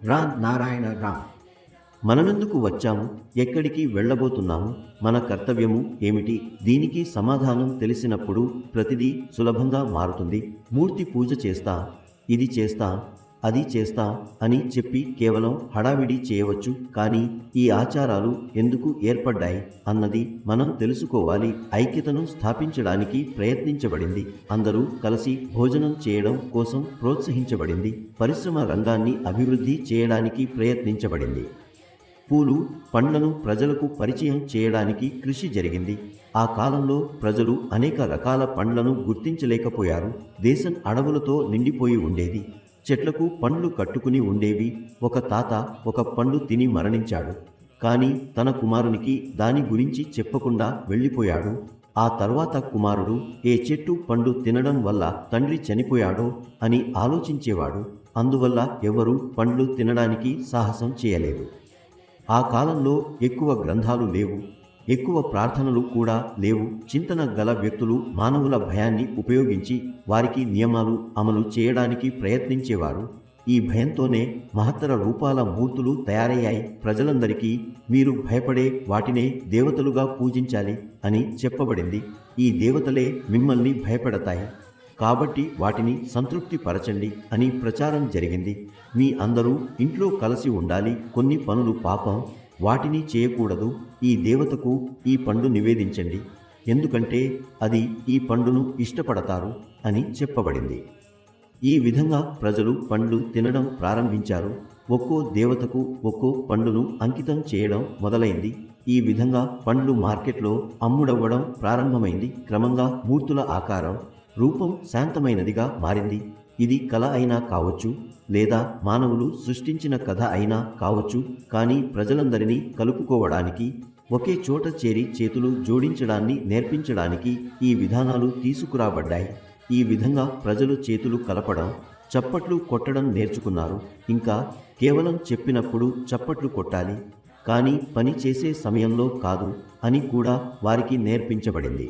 రా నారాయణ రా. మనమెందుకు వచ్చాము, ఎక్కడికి వెళ్ళబోతున్నాము, మన కర్తవ్యము ఏమిటి? దీనికి సమాధానం తెలిసినప్పుడు ప్రతిదీ సులభంగా మారుతుంది. మూర్తి పూజ చేస్తా, ఇది చేస్తా, అది చేస్తా అని చెప్పి కేవలం హడావిడి చేయవచ్చు. కానీ ఈ ఆచారాలు ఎందుకు ఏర్పడ్డాయి అన్నది మనం తెలుసుకోవాలి. ఐక్యతను స్థాపించడానికి ప్రయత్నించబడింది. అందరూ కలిసి భోజనం చేయడం కోసం ప్రోత్సహించబడింది. పరిశ్రమ రంగాన్ని అభివృద్ధి చేయడానికి ప్రయత్నించబడింది. పూలు, పండ్లను ప్రజలకు పరిచయం చేయడానికి కృషి జరిగింది. ఆ కాలంలో ప్రజలు అనేక రకాల పండ్లను గుర్తించలేకపోయారు. దేశం అడవులతో నిండిపోయి ఉండేది. చెట్లకు పండ్లు కట్టుకుని ఉండేవి. ఒక తాత ఒక పండు తిని మరణించాడు. కానీ తన కుమారునికి దాని గురించి చెప్పకుండా వెళ్ళిపోయాడు. ఆ తర్వాత కుమారుడు ఏ చెట్టు పండు తినడం వల్ల తండ్రి చనిపోయాడో అని ఆలోచించేవాడు. అందువల్ల ఎవరూ పండ్లు తినడానికి సాహసం చేయలేదు. ఆ కాలంలో ఎక్కువ గ్రంథాలు లేవు, ఎక్కువ ప్రార్థనలు కూడా లేవు. చింతన గల వ్యక్తులు మానవుల భయాన్ని ఉపయోగించి వారికి నియమాలు అమలు చేయడానికి ప్రయత్నించేవారు. ఈ భయంతోనే మహత్తర రూపాల మూర్తులు తయారయ్యాయి. ప్రజలందరికీ మీరు భయపడే వాటినే దేవతలుగా పూజించాలి అని చెప్పబడింది. ఈ దేవతలే మిమ్మల్ని భయపెడతాయి, కాబట్టి వాటిని సంతృప్తి పరచండి అని ప్రచారం జరిగింది. మీ అందరూ ఇంట్లో కలిసి ఉండాలి. కొన్ని పనులు పాపం, వాటిని చేయకూడదు. ఈ దేవతకు ఈ పండు నివేదించండి, ఎందుకంటే అది ఈ పండును ఇష్టపడతారు అని చెప్పబడింది. ఈ విధంగా ప్రజలు పండ్లు తినడం ప్రారంభించారు. ఒక్కో దేవతకు ఒక్కో పండును అంకితం చేయడం మొదలైంది. ఈ విధంగా పండ్లు మార్కెట్లో అమ్ముడవ్వడం ప్రారంభమైంది. క్రమంగా మూర్తుల ఆకారం, రూపం శాంతమైనదిగా మారింది. ఇది కళ అయినా కావచ్చు, లేదా మానవులు సృష్టించిన కథ అయినా కావచ్చు. కానీ ప్రజలందరినీ కలుపుకోవడానికి, ఒకే చోట చేరి చేతులు జోడించడాన్ని నేర్పించడానికి ఈ విధానాలు తీసుకురాబడ్డాయి. ఈ విధంగా ప్రజలు చేతులు కలపడం, చప్పట్లు కొట్టడం నేర్చుకున్నారు. ఇంకా కేవలం చెప్పినప్పుడు చప్పట్లు కొట్టాలి, కానీ పని చేసే సమయంలో కాదు అని కూడా వారికి నేర్పించబడింది.